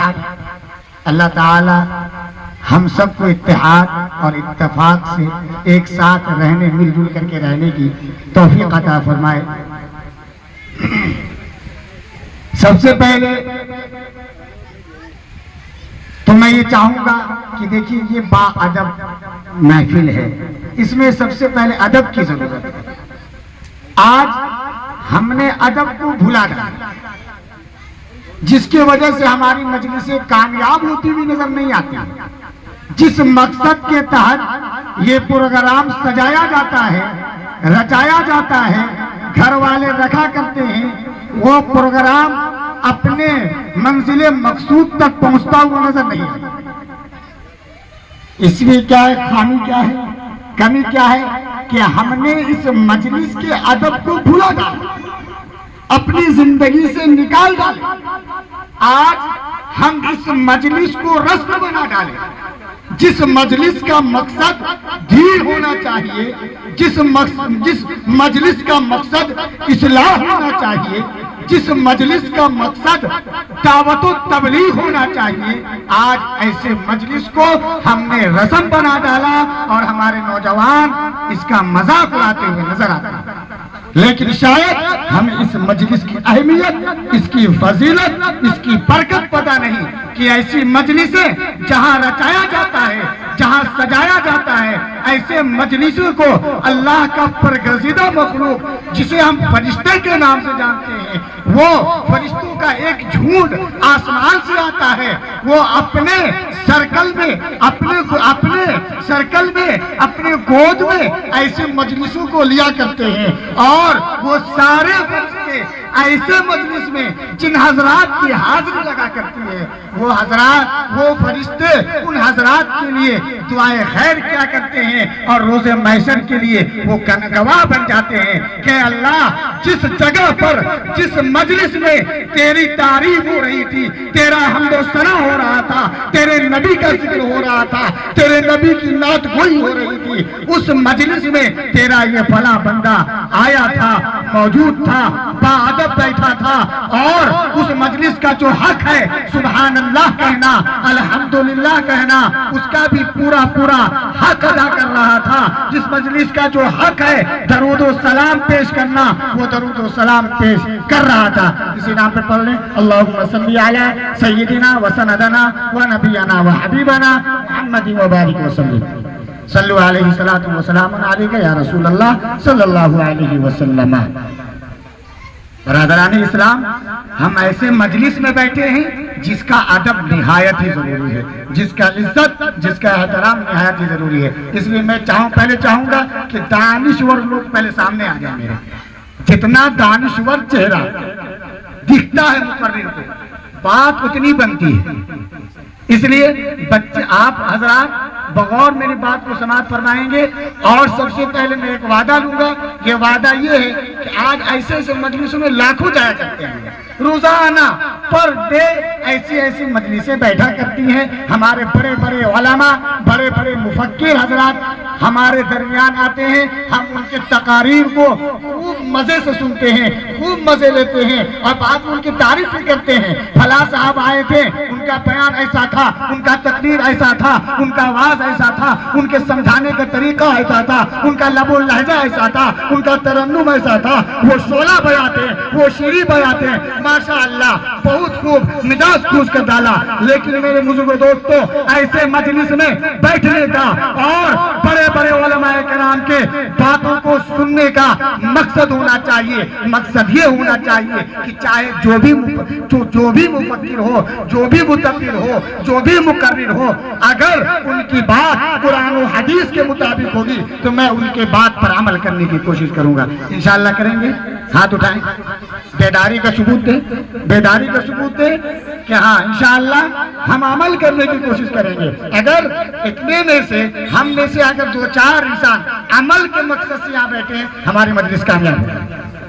اتحاد. اللہ تعالی ہم سب کو اتحاد اور اتفاق سے ایک ساتھ رہنے، مل جل کر کے رہنے کی توفیق عطا فرمائے. سب سے پہلے تو میں یہ چاہوں گا کہ دیکھیے یہ با ادب محفل ہے، اس میں سب سے پہلے ادب کی ضرورت ہے. آج ہم نے ادب کو بھلا ڈالا، جس کی وجہ سے ہماری مجلسیں کامیاب ہوتی ہوئی نظر نہیں آتی. جس مقصد کے تحت یہ پروگرام سجایا جاتا ہے، رچایا جاتا ہے، گھر والے رکھا کرتے ہیں، وہ پروگرام اپنے منزل مقصود تک پہنچتا ہوا نظر نہیں آتا. اس میں کیا ہے، خامی کیا ہے، کمی کیا ہے کہ ہم نے اس مجلس کے ادب کو بھلا ڈالا، اپنی زندگی سے نکال ڈالے. آج ہم اس مجلس کو رسم بنا ڈالیں. جس مجلس کا مقصد دین ہونا چاہیے، جس مجلس کا مقصد اصلاح ہونا چاہیے، جس مجلس کا مقصد دعوت و تبلیغ ہونا چاہیے، آج ایسے مجلس کو ہم نے رسم بنا ڈالا اور ہمارے نوجوان اس کا مذاق اڑاتے ہوئے نظر آتے ہیں. لیکن شاید ہمیں اس مجلس کی اہمیت، اس کی فضیلت، اس کی برکت پتہ نہیں کہ ایسی مجلسیں جہاں رچایا جاتا ہے، جہاں سجایا جاتا ہے، ایسے مجلسوں کو اللہ کا برگزیدہ مخلوق جسے ہم فرشتے کے نام سے جانتے ہیں، وہ فرشتوں کا ایک جھونڈ آسمان سے آتا ہے، وہ اپنے سرکل میں، اپنے سرکل میں، اپنے گود میں ایسے مجلسوں کو لیا کرتے ہیں. اور وہ سارے فرشتے ایسے مجلس میں جن حضرات کی حاضری لگا کرتی ہے، وہ حضرات، وہ فرشتے ان حضرات کے لیے دعائے خیر کیا کرتے ہیں اور روز محشر کے لیے وہ گواہ بن جاتے ہیں کہ اللہ جس جگہ پر، جس مجلس میں تیری تعریف ہو رہی تھی، تیرا حمد و ثنا ہو رہا تھا، تیرے نبی کا ذکر ہو رہا تھا، تیرے نبی کی نعت گوئی ہو رہی تھی، اس مجلس میں تیرا یہ فلاں بندہ آیا تھا، موجود تھا، باادب بیٹھا تھا، اور اس مجلس کا جو حق ہے سبحان اللہ کہنا، الحمدللہ کہنا، اس کا بھی پورا حق ادا کر رہا تھا. جس مجلس کا جو حق ہے درود و سلام پیش کرنا، وہ درود و سلام پیش کر رہا تھا. اسی نام پہ پڑھ لیں اللہم صلی علی سیدنا و سندنا و نبینا و حبیبنا محمد و بارک وسلم. صلو علیہ الصلاۃ والسلام علیک یا رسول اللہ صلی اللہ علیہ وسلم. برادران اسلام، ہم ایسے مجلس میں بیٹھے ہیں جس کا ادب نہایت ہی ضروری ہے، جس کا عزت، جس کا احترام نہایت ہی ضروری ہے. اس لیے میں پہلے چاہوں گا کہ دانشور لوگ پہلے سامنے آ جائیں. میرے جتنا دانشور چہرہ دکھتا ہے مقرر کو، بات اتنی بنتی ہے. اس لیے بچے، آپ حضرات بغور میری بات کو سماعت فرمائیں گے. اور سب سے پہلے میں ایک وعدہ لوں گا. یہ وعدہ یہ ہے کہ آج ایسے مجلسوں میں لاکھوں جایا کرتے ہیں، روزانہ پر ڈے ایسی مجلسیں بیٹھا کرتی ہیں. ہمارے بڑے علماء، بڑے مفکر حضرات ہمارے درمیان آتے ہیں. ہم ان کے تقاریر کو خوب مزے سے سنتے ہیں، خوب مزے لیتے ہیں، اور بعد میں ان کی تعریف بھی کرتے ہیں. فلاں صاحب آئے تھے، ان کا بیان ایسا تھا، ان کا تقریر ایسا تھا، ان کا آواز ایسا تھا، ان کے سمجھانے کا طریقہ ایسا تھا، ان کا لب و لہجہ ایسا تھا، ان کا ترنم ایسا تھا، وہ شعلہ بجاتے ہیں، وہ شیری بجاتے ہیں، ماشاءاللہ بہت خوب مزاج کھوس کر ڈالا. لیکن میرے بزرگ دوستوں، ایسے مجلس میں بیٹھنے کا اور بڑے علماء کرام کے باتوں کو سننے کا مقصد ہونا چاہیے. مقصد یہ ہونا چاہیے کہ چاہے جو بھی مفکر ہو، جو بھی متبر ہو، جو بھی مقرر ہو، اگر ان کی بات قرآن و حدیث کے مطابق ہوگی تو میں ان کے بات پر عمل کرنے کی کوشش کروں گا. انشاءاللہ کریں گے. ہاتھ اٹھائیں، بیداری کا ثبوت دیں کہ ہاں انشاءاللہ ہم عمل کرنے کی کوشش کریں گے. اگر اتنے میں سے ہم میں سے اگر 2-4 انسان عمل کے مقصد سے یہاں بیٹھے ہیں، ہماری مجلس کامیاب ہوگی.